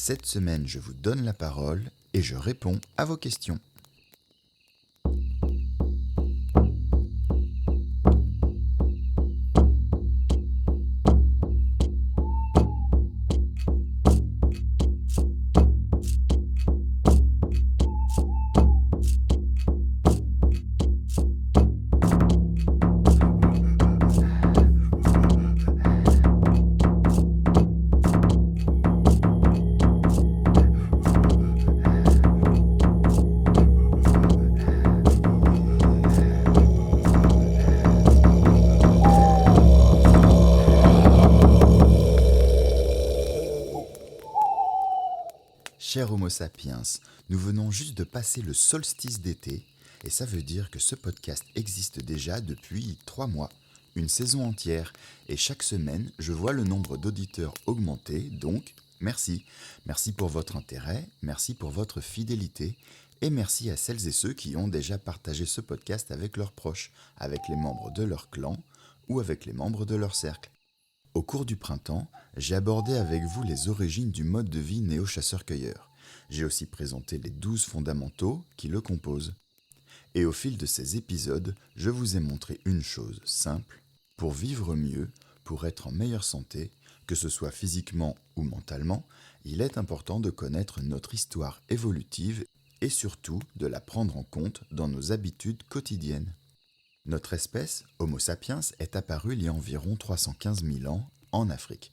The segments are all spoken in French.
Cette semaine, je vous donne la parole et je réponds à vos questions. Cher Homo sapiens, nous venons juste de passer le solstice d'été et ça veut dire que ce podcast existe déjà depuis 3 mois, une saison entière, et chaque semaine je vois le nombre d'auditeurs augmenter, donc merci. Merci pour votre intérêt, merci pour votre fidélité et merci à celles et ceux qui ont déjà partagé ce podcast avec leurs proches, avec les membres de leur clan ou avec les membres de leur cercle. Au cours du printemps, j'ai abordé avec vous les origines du mode de vie néo-chasseur-cueilleur. J'ai aussi présenté les 12 fondamentaux qui le composent. Et au fil de ces épisodes, je vous ai montré une chose simple. Pour vivre mieux, pour être en meilleure santé, que ce soit physiquement ou mentalement, il est important de connaître notre histoire évolutive et surtout de la prendre en compte dans nos habitudes quotidiennes. Notre espèce, Homo sapiens, est apparue il y a environ 315 000 ans en Afrique,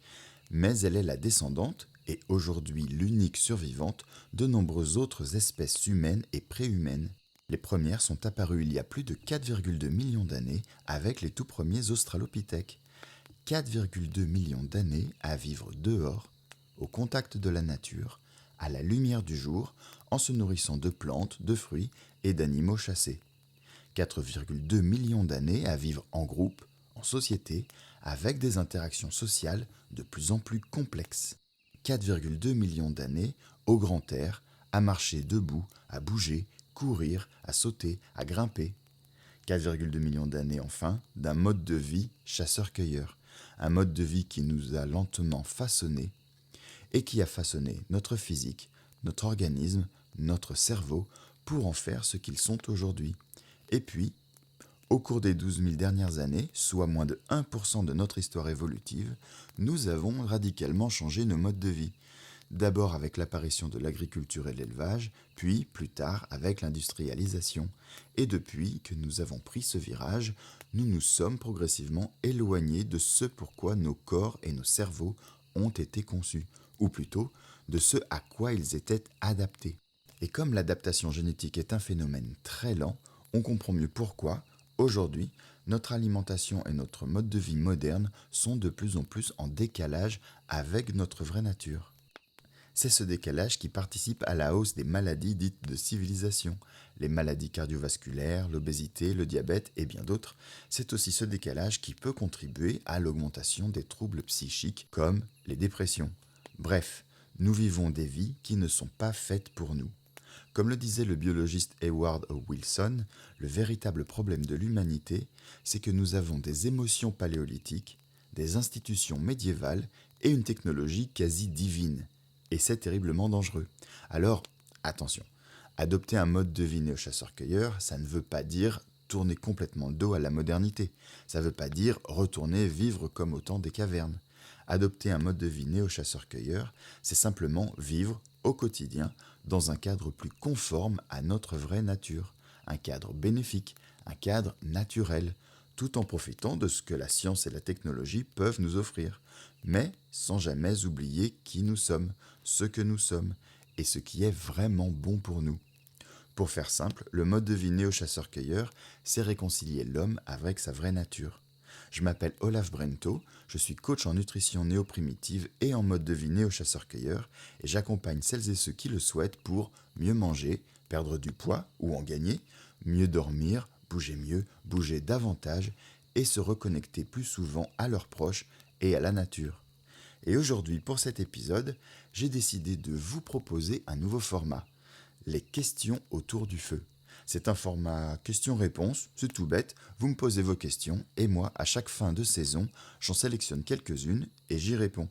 mais elle est la descendante, et aujourd'hui l'unique survivante, de nombreuses autres espèces humaines et préhumaines. Les premières sont apparues il y a plus de 4,2 millions d'années avec les tout premiers australopithèques. 4,2 millions d'années à vivre dehors, au contact de la nature, à la lumière du jour, en se nourrissant de plantes, de fruits et d'animaux chassés. 4,2 millions d'années à vivre en groupe, en société, avec des interactions sociales de plus en plus complexes. 4,2 millions d'années au grand air, à marcher debout, à bouger, courir, à sauter, à grimper. 4,2 millions d'années enfin d'un mode de vie chasseur-cueilleur, un mode de vie qui nous a lentement façonnés et qui a façonné notre physique, notre organisme, notre cerveau pour en faire ce qu'ils sont aujourd'hui. Et puis, au cours des 12 000 dernières années, soit moins de 1% de notre histoire évolutive, nous avons radicalement changé nos modes de vie. D'abord avec l'apparition de l'agriculture et l'élevage, puis plus tard avec l'industrialisation. Et depuis que nous avons pris ce virage, nous nous sommes progressivement éloignés de ce pourquoi nos corps et nos cerveaux ont été conçus, ou plutôt de ce à quoi ils étaient adaptés. Et comme l'adaptation génétique est un phénomène très lent, on comprend mieux pourquoi, aujourd'hui, notre alimentation et notre mode de vie moderne sont de plus en plus en décalage avec notre vraie nature. C'est ce décalage qui participe à la hausse des maladies dites de civilisation, les maladies cardiovasculaires, l'obésité, le diabète et bien d'autres. C'est aussi ce décalage qui peut contribuer à l'augmentation des troubles psychiques comme les dépressions. Bref, nous vivons des vies qui ne sont pas faites pour nous. Comme le disait le biologiste Edward O. Wilson, le véritable problème de l'humanité, c'est que nous avons des émotions paléolithiques, des institutions médiévales et une technologie quasi divine. Et c'est terriblement dangereux. Alors, attention, adopter un mode de vie néo-chasseur-cueilleur, ça ne veut pas dire tourner complètement le dos à la modernité. Ça ne veut pas dire retourner vivre comme au temps des cavernes. Adopter un mode de vie néo-chasseur-cueilleur, c'est simplement vivre au quotidien dans un cadre plus conforme à notre vraie nature, un cadre bénéfique, un cadre naturel, tout en profitant de ce que la science et la technologie peuvent nous offrir, mais sans jamais oublier qui nous sommes, ce que nous sommes, et ce qui est vraiment bon pour nous. Pour faire simple, le mode de vie néo-chasseur-cueilleur, c'est réconcilier l'homme avec sa vraie nature. Je m'appelle Olaf Brento, je suis coach en nutrition néo-primitive et en mode de vie néo-chasseur-cueilleur et j'accompagne celles et ceux qui le souhaitent pour mieux manger, perdre du poids ou en gagner, mieux dormir, bouger mieux, bouger davantage et se reconnecter plus souvent à leurs proches et à la nature. Et aujourd'hui, pour cet épisode, j'ai décidé de vous proposer un nouveau format, les questions autour du feu. C'est un format questions-réponses, c'est tout bête, vous me posez vos questions et moi, à chaque fin de saison, j'en sélectionne quelques-unes et j'y réponds.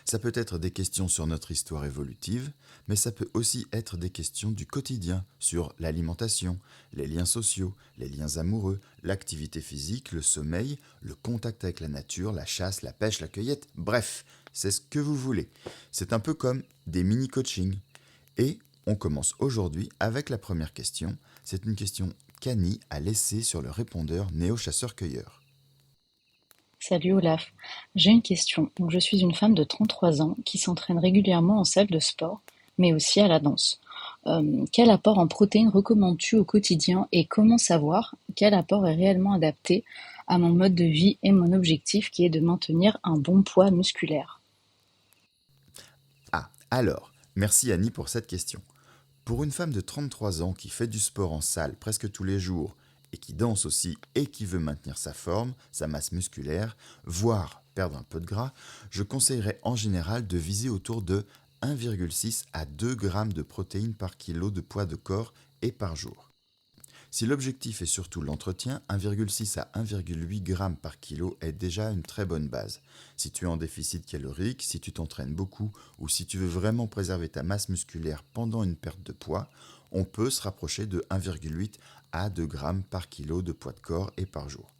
Ça peut être des questions sur notre histoire évolutive, mais ça peut aussi être des questions du quotidien, sur l'alimentation, les liens sociaux, les liens amoureux, l'activité physique, le sommeil, le contact avec la nature, la chasse, la pêche, la cueillette, bref, c'est ce que vous voulez. C'est un peu comme des mini-coachings. Et on commence aujourd'hui avec la première question. C'est une question qu'Annie a laissée sur le répondeur Néo-Chasseur-Cueilleur. Salut Olaf, j'ai une question. Donc, je suis une femme de 33 ans qui s'entraîne régulièrement en salle de sport, mais aussi à la danse. Quel apport en protéines recommandes-tu au quotidien et comment savoir quel apport est réellement adapté à mon mode de vie et mon objectif qui est de maintenir un bon poids musculaire? Ah, alors, merci Annie pour cette question. Pour une femme de 33 ans qui fait du sport en salle presque tous les jours et qui danse aussi et qui veut maintenir sa forme, sa masse musculaire, voire perdre un peu de gras, je conseillerais en général de viser autour de 1,6 à 2 grammes de protéines par kilo de poids de corps et par jour. Si l'objectif est surtout l'entretien, 1,6 à 1,8 g par kilo est déjà une très bonne base. Si tu es en déficit calorique, si tu t'entraînes beaucoup ou si tu veux vraiment préserver ta masse musculaire pendant une perte de poids, on peut se rapprocher de 1,8 à 2 g par kilo de poids de corps et par jour.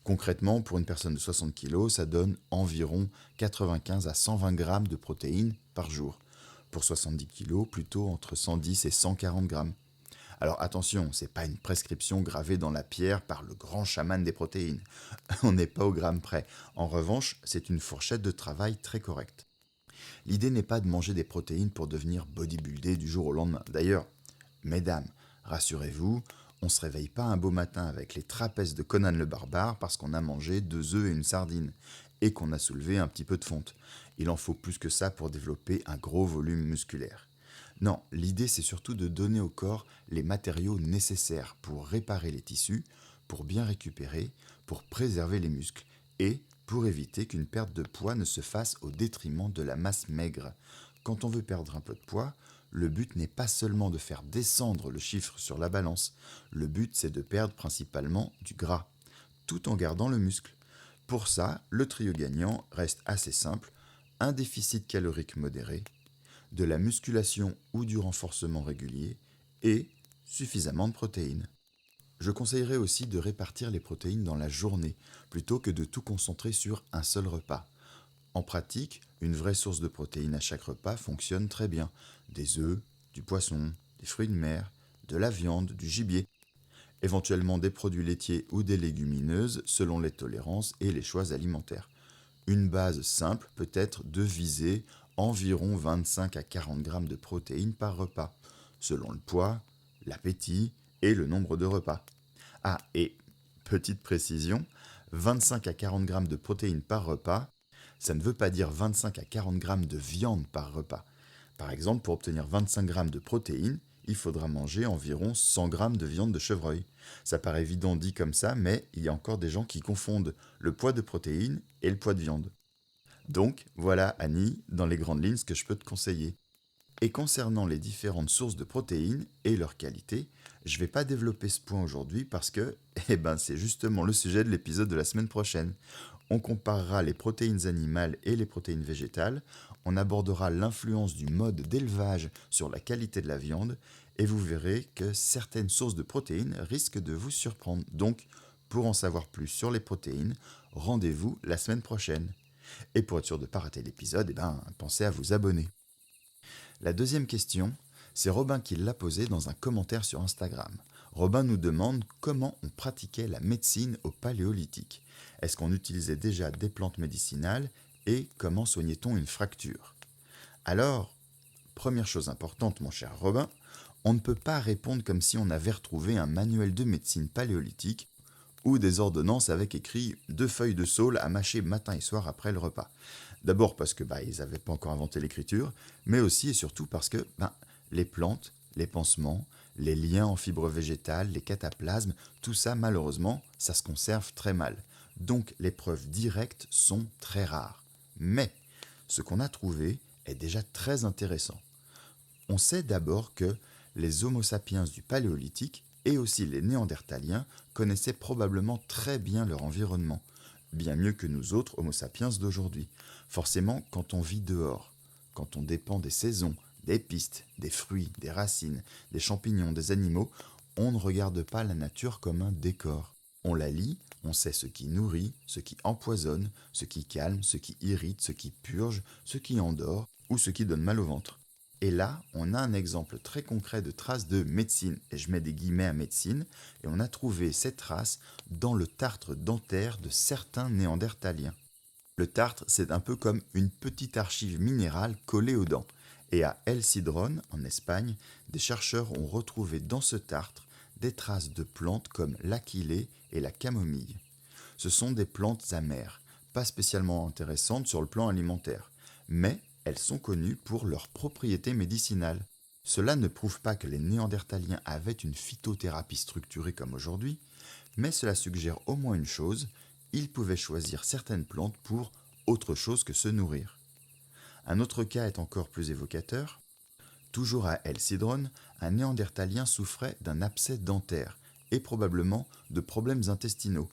Concrètement, pour une personne de 60 kg, ça donne environ 95 à 120 g de protéines par jour. Pour 70 kg, plutôt entre 110 et 140 g. Alors attention, c'est pas une prescription gravée dans la pierre par le grand chaman des protéines. On n'est pas au gramme près. En revanche, c'est une fourchette de travail très correcte. L'idée n'est pas de manger des protéines pour devenir bodybuildé du jour au lendemain. D'ailleurs, mesdames, rassurez-vous, on ne se réveille pas un beau matin avec les trapèzes de Conan le barbare parce qu'on a mangé 2 œufs et une sardine et qu'on a soulevé un petit peu de fonte. Il en faut plus que ça pour développer un gros volume musculaire. Non, l'idée c'est surtout de donner au corps les matériaux nécessaires pour réparer les tissus, pour bien récupérer, pour préserver les muscles et pour éviter qu'une perte de poids ne se fasse au détriment de la masse maigre. Quand on veut perdre un peu de poids, le but n'est pas seulement de faire descendre le chiffre sur la balance, le but c'est de perdre principalement du gras, tout en gardant le muscle. Pour ça, le trio gagnant reste assez simple, un déficit calorique modéré, de la musculation ou du renforcement régulier et suffisamment de protéines. Je conseillerais aussi de répartir les protéines dans la journée plutôt que de tout concentrer sur un seul repas. En pratique, une vraie source de protéines à chaque repas fonctionne très bien. Des œufs, du poisson, des fruits de mer, de la viande, du gibier, éventuellement des produits laitiers ou des légumineuses selon les tolérances et les choix alimentaires. Une base simple peut être de viser environ 25 à 40 grammes de protéines par repas, selon le poids, l'appétit et le nombre de repas. Ah, et petite précision, 25 à 40 grammes de protéines par repas, ça ne veut pas dire 25 à 40 grammes de viande par repas. Par exemple, pour obtenir 25 grammes de protéines, il faudra manger environ 100 grammes de viande de chevreuil. Ça paraît évident dit comme ça, mais il y a encore des gens qui confondent le poids de protéines et le poids de viande. Donc, voilà Annie, dans les grandes lignes, ce que je peux te conseiller. Et concernant les différentes sources de protéines et leur qualité, je ne vais pas développer ce point aujourd'hui parce que c'est justement le sujet de l'épisode de la semaine prochaine. On comparera les protéines animales et les protéines végétales, on abordera l'influence du mode d'élevage sur la qualité de la viande et vous verrez que certaines sources de protéines risquent de vous surprendre. Donc, pour en savoir plus sur les protéines, rendez-vous la semaine prochaine. Et pour être sûr de ne pas rater l'épisode, pensez à vous abonner. La deuxième question, c'est Robin qui l'a posée dans un commentaire sur Instagram. Robin nous demande comment on pratiquait la médecine au Paléolithique. Est-ce qu'on utilisait déjà des plantes médicinales et comment soignait-on une fracture? Alors, première chose importante mon cher Robin, on ne peut pas répondre comme si on avait retrouvé un manuel de médecine paléolithique ou des ordonnances avec écrit 2 feuilles de saule à mâcher matin et soir après le repas. D'abord parce que ils n'avaient pas encore inventé l'écriture, mais aussi et surtout parce que les plantes, les pansements, les liens en fibres végétales, les cataplasmes, tout ça malheureusement, ça se conserve très mal. Donc les preuves directes sont très rares. Mais ce qu'on a trouvé est déjà très intéressant. On sait d'abord que les Homo sapiens du Paléolithique et aussi les Néandertaliens connaissaient probablement très bien leur environnement. bien mieux que nous autres Homo sapiens d'aujourd'hui. Forcément, quand on vit dehors, quand on dépend des saisons, des pistes, des fruits, des racines, des champignons, des animaux, on ne regarde pas la nature comme un décor. On la lit, on sait ce qui nourrit, ce qui empoisonne, ce qui calme, ce qui irrite, ce qui purge, ce qui endort ou ce qui donne mal au ventre. Et là, on a un exemple très concret de traces de médecine, et je mets des guillemets à médecine, et on a trouvé ces traces dans le tartre dentaire de certains néandertaliens. Le tartre, c'est un peu comme une petite archive minérale collée aux dents. Et à El Cidrón, en Espagne, des chercheurs ont retrouvé dans ce tartre des traces de plantes comme l'aquilée et la camomille. Ce sont des plantes amères, pas spécialement intéressantes sur le plan alimentaire, mais elles sont connues pour leurs propriétés médicinales. Cela ne prouve pas que les Néandertaliens avaient une phytothérapie structurée comme aujourd'hui, mais cela suggère au moins une chose, ils pouvaient choisir certaines plantes pour autre chose que se nourrir. Un autre cas est encore plus évocateur. Toujours à El Cidrón, un néandertalien souffrait d'un abcès dentaire et probablement de problèmes intestinaux.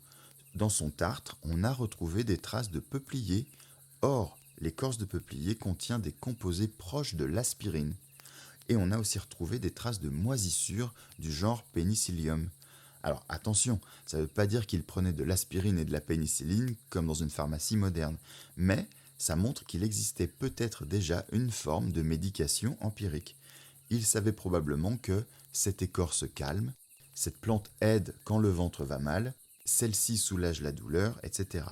Dans son tartre, on a retrouvé des traces de peuplier. Or, l'écorce de peuplier contient des composés proches de l'aspirine. Et on a aussi retrouvé des traces de moisissures du genre Penicillium. Alors attention, ça ne veut pas dire qu'il prenait de l'aspirine et de la pénicilline comme dans une pharmacie moderne, mais ça montre qu'il existait peut-être déjà une forme de médication empirique. Il savait probablement que cette écorce calme, cette plante aide quand le ventre va mal, celle-ci soulage la douleur, etc.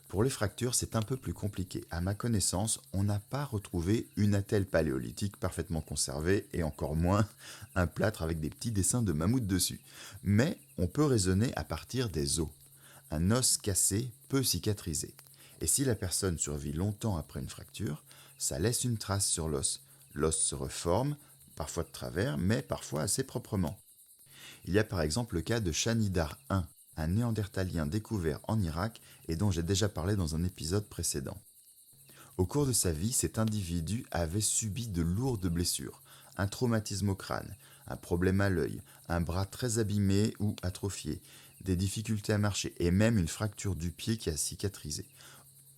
Pour les fractures, c'est un peu plus compliqué. À ma connaissance, on n'a pas retrouvé une attelle paléolithique parfaitement conservée et encore moins un plâtre avec des petits dessins de mammouth dessus. Mais on peut raisonner à partir des os. Un os cassé peut cicatriser. Et si la personne survit longtemps après une fracture, ça laisse une trace sur l'os. L'os se reforme, parfois de travers, mais parfois assez proprement. Il y a par exemple le cas de Shanidar I, un néandertalien découvert en Irak et dont j'ai déjà parlé dans un épisode précédent. Au cours de sa vie, cet individu avait subi de lourdes blessures, un traumatisme au crâne, un problème à l'œil, un bras très abîmé ou atrophié, des difficultés à marcher et même une fracture du pied qui a cicatrisé.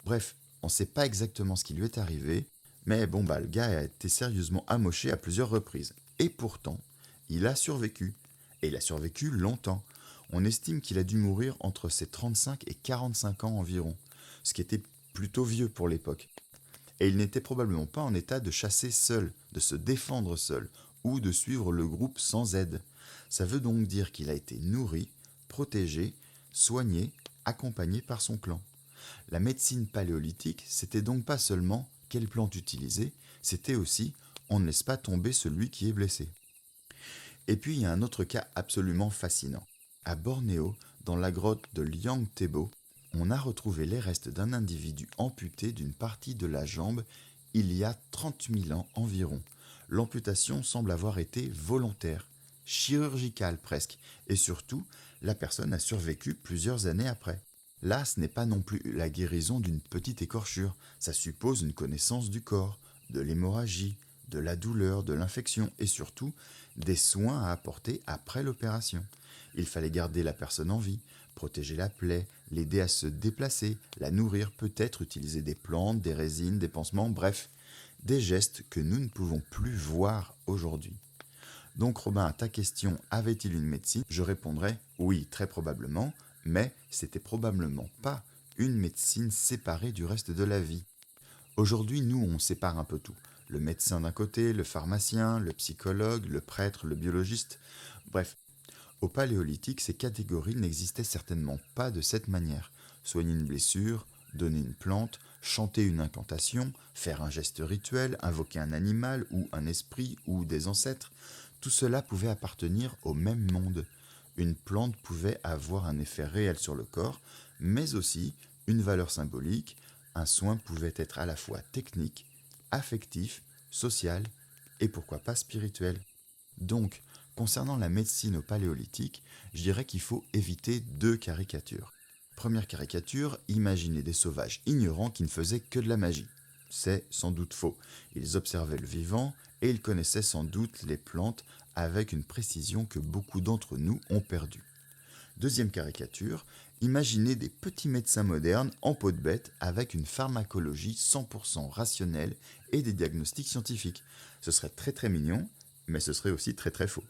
Bref, on ne sait pas exactement ce qui lui est arrivé, mais bon le gars a été sérieusement amoché à plusieurs reprises. Et pourtant, il a survécu. Et il a survécu longtemps. On estime qu'il a dû mourir entre ses 35 et 45 ans environ, ce qui était plutôt vieux pour l'époque. Et il n'était probablement pas en état de chasser seul, de se défendre seul, ou de suivre le groupe sans aide. Ça veut donc dire qu'il a été nourri, protégé, soigné, accompagné par son clan. La médecine paléolithique, c'était donc pas seulement quelle plante utiliser, c'était aussi on ne laisse pas tomber celui qui est blessé. Et puis il y a un autre cas absolument fascinant. À Bornéo, dans la grotte de Liang Tebo, on a retrouvé les restes d'un individu amputé d'une partie de la jambe il y a 30 000 ans environ. L'amputation semble avoir été volontaire, chirurgicale presque, et surtout, la personne a survécu plusieurs années après. Là, ce n'est pas non plus la guérison d'une petite écorchure, ça suppose une connaissance du corps, de l'hémorragie, de la douleur, de l'infection et surtout des soins à apporter après l'opération. Il fallait garder la personne en vie, protéger la plaie, l'aider à se déplacer, la nourrir, peut-être utiliser des plantes, des résines, des pansements, bref, des gestes que nous ne pouvons plus voir aujourd'hui. Donc Robin, à ta question, avait-il une médecine? Je répondrais oui, très probablement, mais c'était probablement pas une médecine séparée du reste de la vie. Aujourd'hui, nous, on sépare un peu tout. Le médecin d'un côté, le pharmacien, le psychologue, le prêtre, le biologiste. Bref, au Paléolithique, ces catégories n'existaient certainement pas de cette manière. Soigner une blessure, donner une plante, chanter une incantation, faire un geste rituel, invoquer un animal ou un esprit ou des ancêtres, tout cela pouvait appartenir au même monde. Une plante pouvait avoir un effet réel sur le corps, mais aussi une valeur symbolique. Un soin pouvait être à la fois technique, affectif, social et pourquoi pas spirituel. Donc, concernant la médecine au Paléolithique, je dirais qu'il faut éviter deux caricatures. Première caricature, imaginer des sauvages ignorants qui ne faisaient que de la magie. C'est sans doute faux. Ils observaient le vivant et ils connaissaient sans doute les plantes avec une précision que beaucoup d'entre nous ont perdue. Deuxième caricature, Imaginez des petits médecins modernes en peau de bête avec une pharmacologie 100% rationnelle et des diagnostics scientifiques. Ce serait très très mignon, mais ce serait aussi très très faux.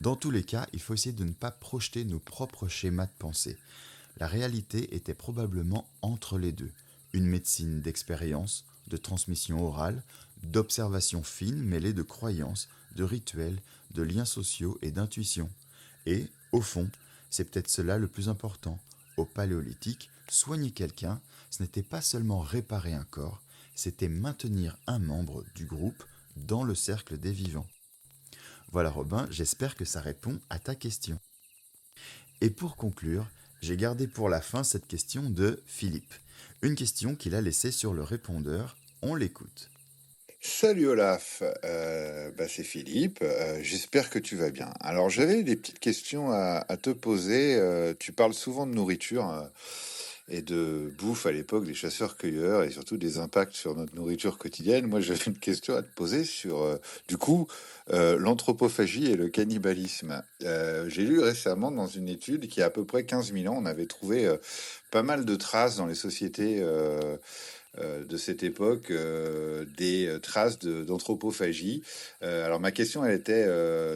Dans tous les cas, il faut essayer de ne pas projeter nos propres schémas de pensée. La réalité était probablement entre les deux. Une médecine d'expérience, de transmission orale, d'observation fine mêlée de croyances, de rituels, de liens sociaux et d'intuition. Et, au fond, c'est peut-être cela le plus important. Au Paléolithique, soigner quelqu'un, ce n'était pas seulement réparer un corps, c'était maintenir un membre du groupe dans le cercle des vivants. Voilà Robin, j'espère que ça répond à ta question. Et pour conclure, j'ai gardé pour la fin cette question de Philippe. Une question qu'il a laissée sur le répondeur. On l'écoute. Salut Olaf, c'est Philippe, j'espère que tu vas bien. Alors j'avais des petites questions à te poser. Tu parles souvent de nourriture et de bouffe à l'époque des chasseurs-cueilleurs et surtout des impacts sur notre nourriture quotidienne. Moi j'avais une question à te poser sur l'anthropophagie et le cannibalisme. J'ai lu récemment dans une étude qui a à peu près 15 000 ans, on avait trouvé pas mal de traces dans les sociétés de cette époque, des traces d'anthropophagie. Alors ma question, elle était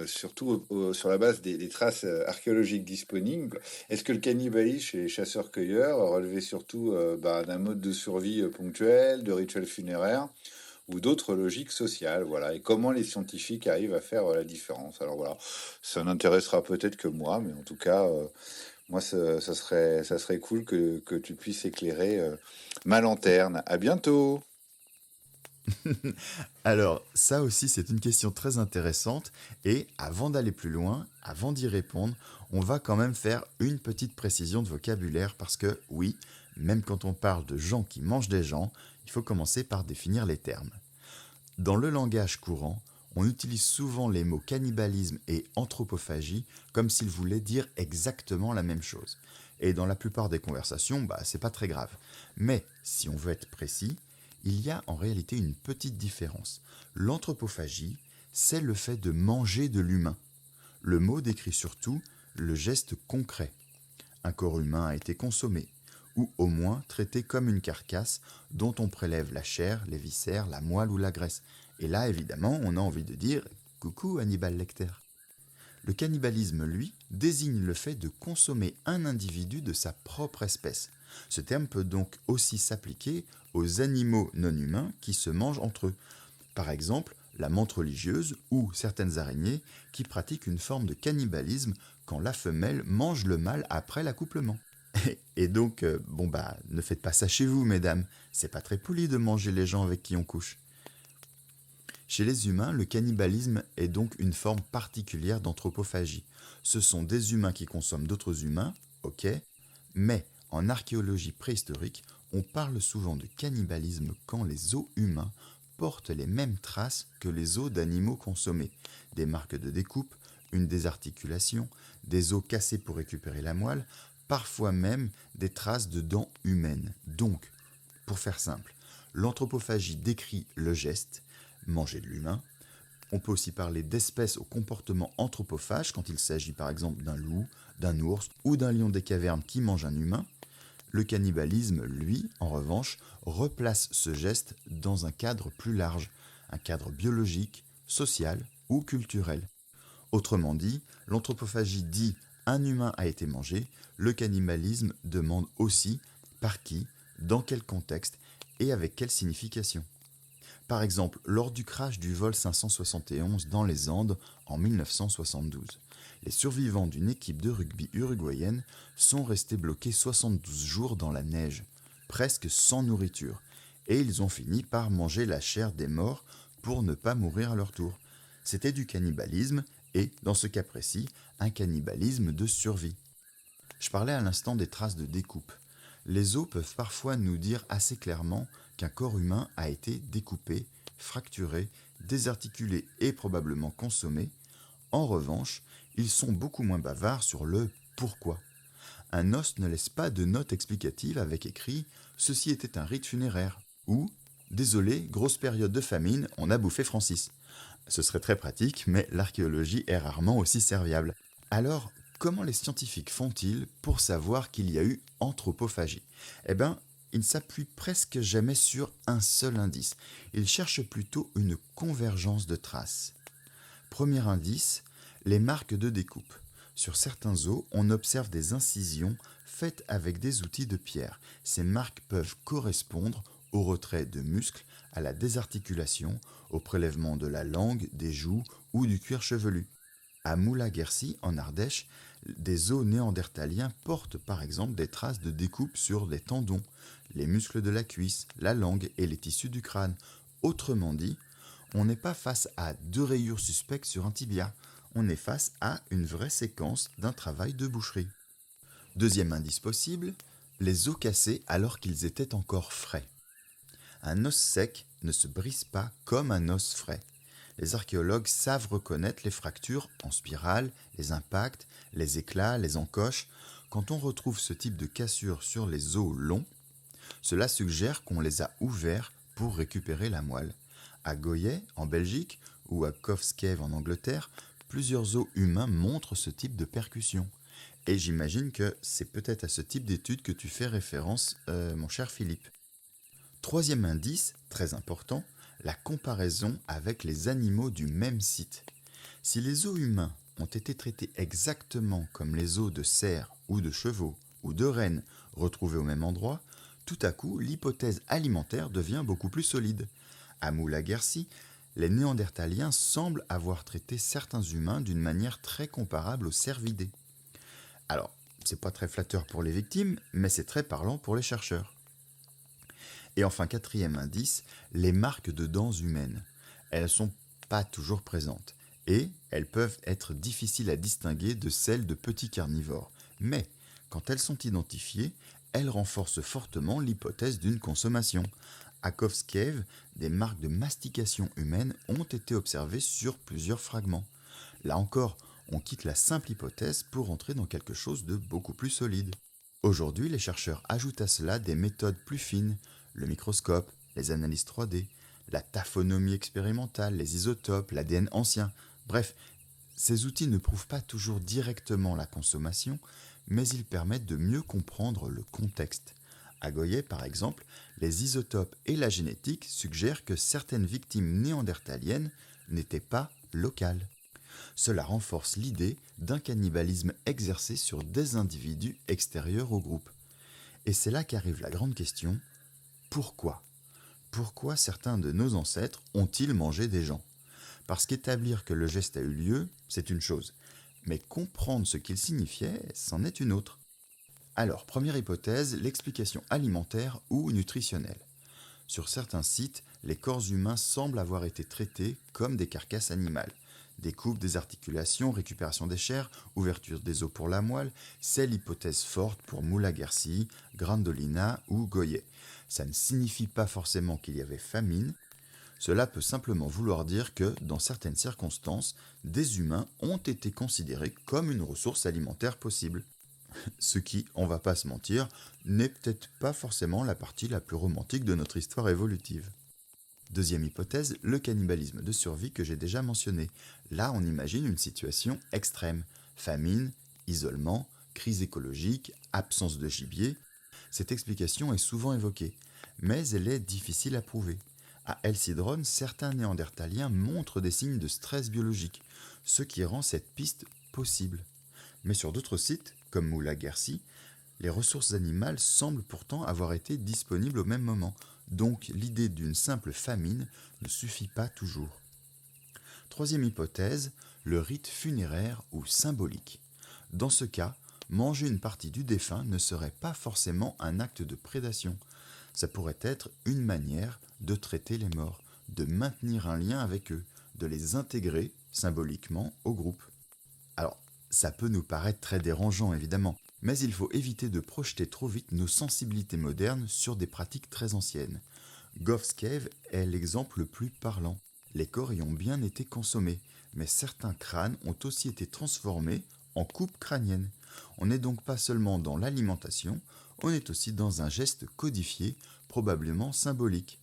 surtout sur la base des traces archéologiques disponibles. Est-ce que le cannibalisme chez les chasseurs-cueilleurs relevait surtout d'un mode de survie ponctuel, de rituels funéraires ou d'autres logiques sociales, voilà, et comment les scientifiques arrivent à faire la différence. Alors voilà, ça n'intéressera peut-être que moi, mais en tout cas, moi, ça serait cool que tu puisses éclairer ma lanterne. À bientôt! Alors, ça aussi, c'est une question très intéressante. Et avant d'aller plus loin, avant d'y répondre, on va quand même faire une petite précision de vocabulaire parce que, oui, même quand on parle de gens qui mangent des gens, il faut commencer par définir les termes. Dans le langage courant, on utilise souvent les mots cannibalisme et anthropophagie comme s'ils voulaient dire exactement la même chose. Et dans la plupart des conversations, c'est pas très grave. Mais si on veut être précis, il y a en réalité une petite différence. L'anthropophagie, c'est le fait de manger de l'humain. Le mot décrit surtout le geste concret. Un corps humain a été consommé, ou au moins traité comme une carcasse dont on prélève la chair, les viscères, la moelle ou la graisse. Et là, évidemment, on a envie de dire « Coucou Hannibal Lecter ». Le cannibalisme, lui, désigne le fait de consommer un individu de sa propre espèce. Ce terme peut donc aussi s'appliquer aux animaux non humains qui se mangent entre eux. Par exemple, la menthe religieuse ou certaines araignées qui pratiquent une forme de cannibalisme quand la femelle mange le mâle après l'accouplement. Et donc, ne faites pas ça chez vous, mesdames. C'est pas très poli de manger les gens avec qui on couche. Chez les humains, le cannibalisme est donc une forme particulière d'anthropophagie. Ce sont des humains qui consomment d'autres humains, ok, mais en archéologie préhistorique, on parle souvent de cannibalisme quand les os humains portent les mêmes traces que les os d'animaux consommés. Des marques de découpe, une désarticulation, des os cassés pour récupérer la moelle, parfois même des traces de dents humaines. Donc, pour faire simple, l'anthropophagie décrit le geste, manger de l'humain. On peut aussi parler d'espèces au comportement anthropophage quand il s'agit par exemple d'un loup, d'un ours ou d'un lion des cavernes qui mange un humain. Le cannibalisme, lui, en revanche, replace ce geste dans un cadre plus large, un cadre biologique, social ou culturel. Autrement dit, l'anthropophagie dit un humain a été mangé, le cannibalisme demande aussi par qui, dans quel contexte et avec quelle signification. Par exemple, lors du crash du vol 571 dans les Andes en 1972, les survivants d'une équipe de rugby uruguayenne sont restés bloqués 72 jours dans la neige, presque sans nourriture, et ils ont fini par manger la chair des morts pour ne pas mourir à leur tour. C'était du cannibalisme et, dans ce cas précis, un cannibalisme de survie. Je parlais à l'instant des traces de découpe. Les os peuvent parfois nous dire assez clairement qu'un corps humain a été découpé, fracturé, désarticulé et probablement consommé. En revanche, ils sont beaucoup moins bavards sur le pourquoi. Un os ne laisse pas de note explicative avec écrit « Ceci était un rite funéraire » ou « Désolé, grosse période de famine, on a bouffé Francis ». Ce serait très pratique, mais l'archéologie est rarement aussi serviable. Alors, comment les scientifiques font-ils pour savoir qu'il y a eu anthropophagie? Eh bien, ils ne s'appuient presque jamais sur un seul indice. Ils cherchent plutôt une convergence de traces. Premier indice, les marques de découpe. Sur certains os, on observe des incisions faites avec des outils de pierre. Ces marques peuvent correspondre au retrait de muscles, à la désarticulation, au prélèvement de la langue, des joues ou du cuir chevelu. À Moula-Guercy, en Ardèche, des os néandertaliens portent par exemple des traces de découpe sur les tendons, les muscles de la cuisse, la langue et les tissus du crâne. Autrement dit, on n'est pas face à deux rayures suspectes sur un tibia, on est face à une vraie séquence d'un travail de boucherie. Deuxième indice possible, les os cassés alors qu'ils étaient encore frais. Un os sec ne se brise pas comme un os frais. Les archéologues savent reconnaître les fractures en spirale, les impacts, les éclats, les encoches. Quand on retrouve ce type de cassure sur les os longs, cela suggère qu'on les a ouverts pour récupérer la moelle. À Goyet, en Belgique, ou à Covscave en Angleterre, plusieurs os humains montrent ce type de percussion. Et j'imagine que c'est peut-être à ce type d'étude que tu fais référence, mon cher Philippe. Troisième indice, très important, la comparaison avec les animaux du même site. Si les os humains ont été traités exactement comme les os de cerfs ou de chevaux ou de rennes retrouvés au même endroit, tout à coup l'hypothèse alimentaire devient beaucoup plus solide. À Moula-Guercy, les Néandertaliens semblent avoir traité certains humains d'une manière très comparable aux cervidés. Alors, c'est pas très flatteur pour les victimes, mais c'est très parlant pour les chercheurs. Et enfin, quatrième indice, les marques de dents humaines. Elles ne sont pas toujours présentes et elles peuvent être difficiles à distinguer de celles de petits carnivores. Mais quand elles sont identifiées, elles renforcent fortement l'hypothèse d'une consommation. À Covscave, des marques de mastication humaine ont été observées sur plusieurs fragments. Là encore, on quitte la simple hypothèse pour entrer dans quelque chose de beaucoup plus solide. Aujourd'hui, les chercheurs ajoutent à cela des méthodes plus fines, le microscope, les analyses 3D, la taphonomie expérimentale, les isotopes, l'ADN ancien. Bref, ces outils ne prouvent pas toujours directement la consommation, mais ils permettent de mieux comprendre le contexte. À Goyet, par exemple, les isotopes et la génétique suggèrent que certaines victimes néandertaliennes n'étaient pas locales. Cela renforce l'idée d'un cannibalisme exercé sur des individus extérieurs au groupe. Et c'est là qu'arrive la grande question, pourquoi? Pourquoi certains de nos ancêtres ont-ils mangé des gens? Parce qu'établir que le geste a eu lieu, c'est une chose, mais comprendre ce qu'il signifiait, c'en est une autre. Alors, première hypothèse, l'explication alimentaire ou nutritionnelle. Sur certains sites, les corps humains semblent avoir été traités comme des carcasses animales. Découpe des articulations, récupération des chairs, ouverture des os pour la moelle, c'est l'hypothèse forte pour Moula-Guercy, Grandolina ou Goyet. Ça ne signifie pas forcément qu'il y avait famine, cela peut simplement vouloir dire que, dans certaines circonstances, des humains ont été considérés comme une ressource alimentaire possible. Ce qui, on va pas se mentir, n'est peut-être pas forcément la partie la plus romantique de notre histoire évolutive. Deuxième hypothèse, le cannibalisme de survie que j'ai déjà mentionné. Là, on imagine une situation extrême. Famine, isolement, crise écologique, absence de gibier. Cette explication est souvent évoquée, mais elle est difficile à prouver. À El Cidrone, certains néandertaliens montrent des signes de stress biologique, ce qui rend cette piste possible. Mais sur d'autres sites, comme Moula-Guercy, les ressources animales semblent pourtant avoir été disponibles au même moment, donc l'idée d'une simple famine ne suffit pas toujours. Troisième hypothèse, le rite funéraire ou symbolique. Dans ce cas, manger une partie du défunt ne serait pas forcément un acte de prédation. Ça pourrait être une manière de traiter les morts, de maintenir un lien avec eux, de les intégrer symboliquement au groupe. Alors, ça peut nous paraître très dérangeant évidemment, mais il faut éviter de projeter trop vite nos sensibilités modernes sur des pratiques très anciennes. Goff's Cave est l'exemple le plus parlant. Les corps y ont bien été consommés, mais certains crânes ont aussi été transformés en coupes crâniennes. On n'est donc pas seulement dans l'alimentation, on est aussi dans un geste codifié, probablement symbolique.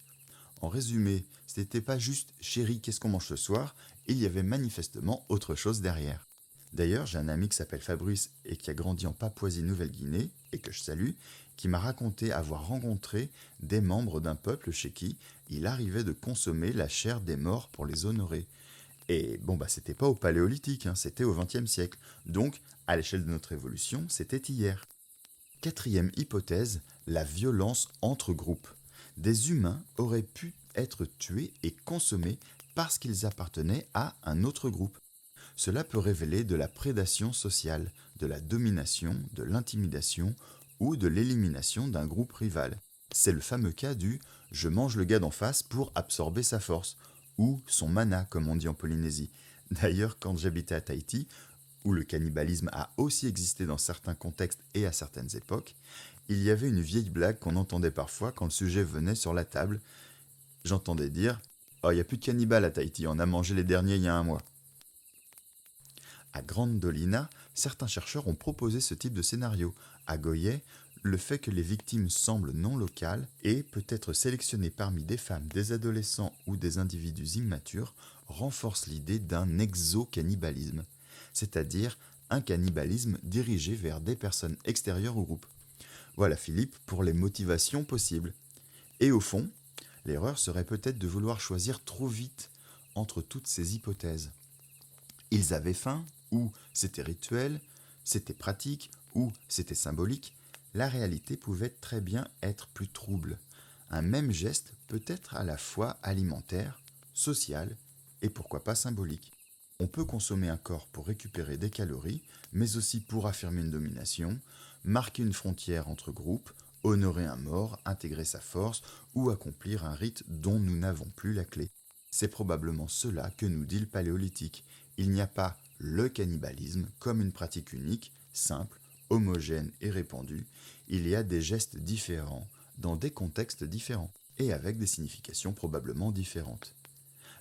En résumé, ce n'était pas juste « chérie, qu'est-ce qu'on mange ce soir ?» il y avait manifestement autre chose derrière. D'ailleurs, j'ai un ami qui s'appelle Fabrice et qui a grandi en Papouasie-Nouvelle-Guinée, et que je salue, qui m'a raconté avoir rencontré des membres d'un peuple chez qui il arrivait de consommer la chair des morts pour les honorer. Et bon, c'était pas au Paléolithique, hein, c'était au XXe siècle. Donc, à l'échelle de notre évolution, c'était hier. Quatrième hypothèse, la violence entre groupes. Des humains auraient pu être tués et consommés parce qu'ils appartenaient à un autre groupe. Cela peut révéler de la prédation sociale, de la domination, de l'intimidation ou de l'élimination d'un groupe rival. C'est le fameux cas du «je mange le gars d'en face pour absorber sa force» ou son mana comme on dit en Polynésie. D'ailleurs, quand j'habitais à Tahiti, où le cannibalisme a aussi existé dans certains contextes et à certaines époques, il y avait une vieille blague qu'on entendait parfois quand le sujet venait sur la table. J'entendais dire «Oh, il n'y a plus de cannibales à Tahiti, on a mangé les derniers il y a un mois». À Grandolina, certains chercheurs ont proposé ce type de scénario. À Goyet, le fait que les victimes semblent non locales et peut-être sélectionnées parmi des femmes, des adolescents ou des individus immatures renforce l'idée d'un exo-cannibalisme, c'est-à-dire un cannibalisme dirigé vers des personnes extérieures au groupe. Voilà Philippe pour les motivations possibles. Et au fond, l'erreur serait peut-être de vouloir choisir trop vite entre toutes ces hypothèses. Ils avaient faim, ou c'était rituel, c'était pratique, ou c'était symbolique. La réalité pouvait très bien être plus trouble. Un même geste peut être à la fois alimentaire, social et pourquoi pas symbolique. On peut consommer un corps pour récupérer des calories, mais aussi pour affirmer une domination, marquer une frontière entre groupes, honorer un mort, intégrer sa force ou accomplir un rite dont nous n'avons plus la clé. C'est probablement cela que nous dit le Paléolithique. Il n'y a pas le cannibalisme comme une pratique unique, simple, homogène et répandue. Il y a des gestes différents, dans des contextes différents, et avec des significations probablement différentes.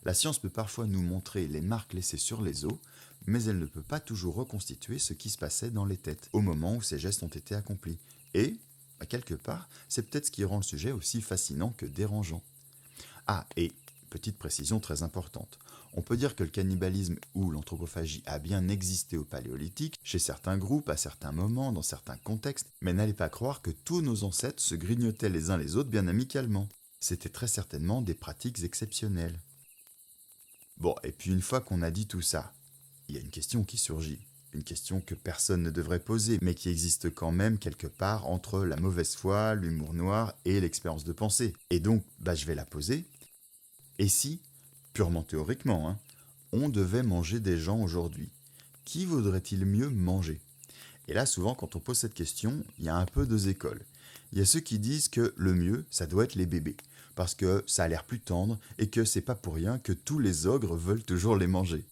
La science peut parfois nous montrer les marques laissées sur les os, mais elle ne peut pas toujours reconstituer ce qui se passait dans les têtes au moment où ces gestes ont été accomplis. Et, quelque part, c'est peut-être ce qui rend le sujet aussi fascinant que dérangeant. Ah, et petite précision très importante. On peut dire que le cannibalisme ou l'anthropophagie a bien existé au Paléolithique, chez certains groupes, à certains moments, dans certains contextes, mais n'allez pas croire que tous nos ancêtres se grignotaient les uns les autres bien amicalement. C'était très certainement des pratiques exceptionnelles. Bon, et puis une fois qu'on a dit tout ça, il y a une question qui surgit. Une question que personne ne devrait poser, mais qui existe quand même quelque part entre la mauvaise foi, l'humour noir et l'expérience de pensée. Et donc, je vais la poser. Et si, purement théoriquement, on devait manger des gens aujourd'hui, qui vaudrait-il mieux manger? Et là, souvent, quand on pose cette question, il y a un peu deux écoles. Il y a ceux qui disent que le mieux, ça doit être les bébés, parce que ça a l'air plus tendre et que c'est pas pour rien que tous les ogres veulent toujours les manger.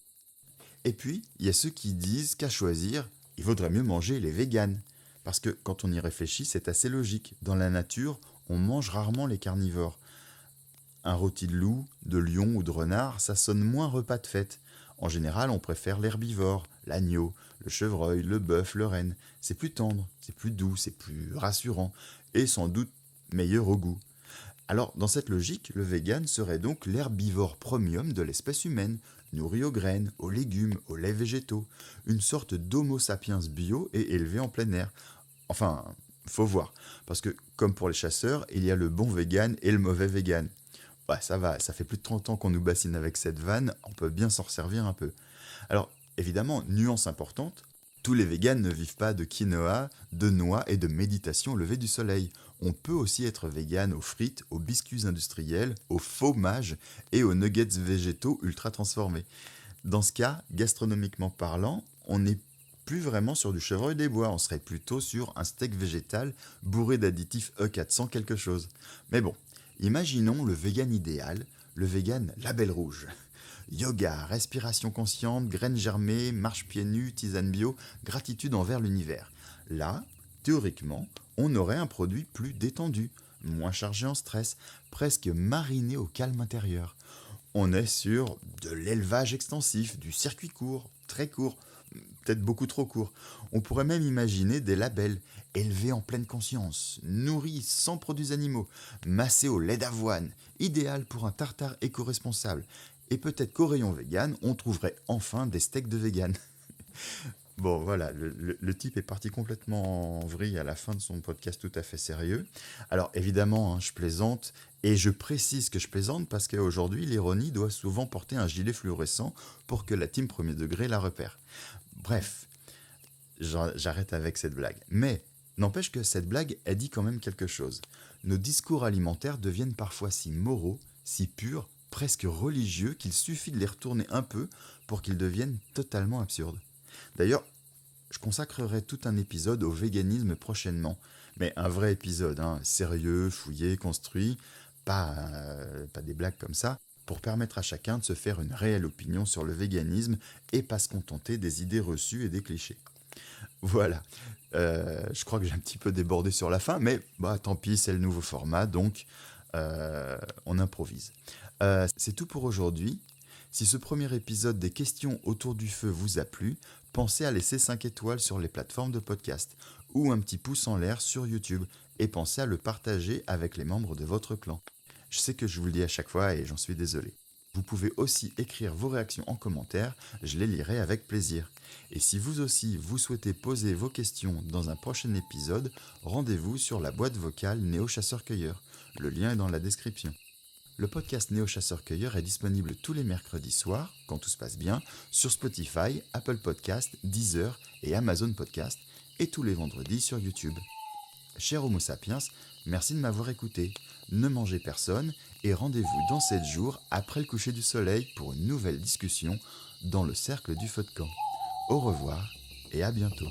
Et puis, il y a ceux qui disent qu'à choisir, il vaudrait mieux manger les véganes, parce que quand on y réfléchit, c'est assez logique. Dans la nature, on mange rarement les carnivores. Un rôti de loup, de lion ou de renard, ça sonne moins repas de fête. En général, on préfère l'herbivore, l'agneau, le chevreuil, le bœuf, le renne. C'est plus tendre, c'est plus doux, c'est plus rassurant, et sans doute meilleur au goût. Alors, dans cette logique, le vegan serait donc l'herbivore premium de l'espèce humaine, nourri aux graines, aux légumes, aux laits végétaux, une sorte d'homo sapiens bio et élevé en plein air. Enfin, faut voir, parce que comme pour les chasseurs, il y a le bon vegan et le mauvais vegan. Ouais, ça va, ça fait plus de 30 ans qu'on nous bassine avec cette vanne, on peut bien s'en resservir un peu. Alors, évidemment, nuance importante, tous les véganes ne vivent pas de quinoa, de noix et de méditation au lever du soleil. On peut aussi être vegan aux frites, aux biscuits industriels, au fromage et aux nuggets végétaux ultra transformés. Dans ce cas, gastronomiquement parlant, on n'est plus vraiment sur du chevreuil des bois, on serait plutôt sur un steak végétal bourré d'additifs E400 quelque chose. Mais bon, imaginons le vegan idéal, le vegan label rouge. Yoga, respiration consciente, graines germées, marche pieds nus, tisane bio, gratitude envers l'univers. Là, théoriquement, on aurait un produit plus détendu, moins chargé en stress, presque mariné au calme intérieur. On est sur de l'élevage extensif, du circuit court, très court, peut-être beaucoup trop court. On pourrait même imaginer des labels élevés en pleine conscience, nourris sans produits animaux, massés au lait d'avoine, idéal pour un tartare éco-responsable. Et peut-être qu'au rayon vegan, on trouverait enfin des steaks de vegan. Bon, voilà, le type est parti complètement en vrille à la fin de son podcast tout à fait sérieux. Alors, évidemment, hein, je plaisante, et je précise que je plaisante parce qu'aujourd'hui, l'ironie doit souvent porter un gilet fluorescent pour que la team premier degré la repère. Bref, j'arrête avec cette blague. Mais, n'empêche que cette blague, elle dit quand même quelque chose. Nos discours alimentaires deviennent parfois si moraux, si purs, presque religieux, qu'il suffit de les retourner un peu pour qu'ils deviennent totalement absurdes. D'ailleurs, je consacrerai tout un épisode au véganisme prochainement. Mais un vrai épisode, hein, sérieux, fouillé, construit, pas des blagues comme ça, pour permettre à chacun de se faire une réelle opinion sur le véganisme et pas se contenter des idées reçues et des clichés. Voilà. Je crois que j'ai un petit peu débordé sur la fin, mais bah, tant pis, c'est le nouveau format, donc on improvise. C'est tout pour aujourd'hui. Si ce premier épisode des questions autour du feu vous a plu, pensez à laisser 5 étoiles sur les plateformes de podcast ou un petit pouce en l'air sur YouTube et pensez à le partager avec les membres de votre clan. Je sais que je vous le dis à chaque fois et j'en suis désolé. Vous pouvez aussi écrire vos réactions en commentaire, je les lirai avec plaisir. Et si vous aussi vous souhaitez poser vos questions dans un prochain épisode, rendez-vous sur la boîte vocale Néo Chasseur-Cueilleur. Le lien est dans la description. Le podcast Néo Chasseur-Cueilleur est disponible tous les mercredis soirs, quand tout se passe bien, sur Spotify, Apple Podcast, Deezer et Amazon Podcast, et tous les vendredis sur YouTube. Cher Homo sapiens, merci de m'avoir écouté. Ne mangez personne et rendez-vous dans 7 jours après le coucher du soleil pour une nouvelle discussion dans le cercle du feu de camp. Au revoir et à bientôt.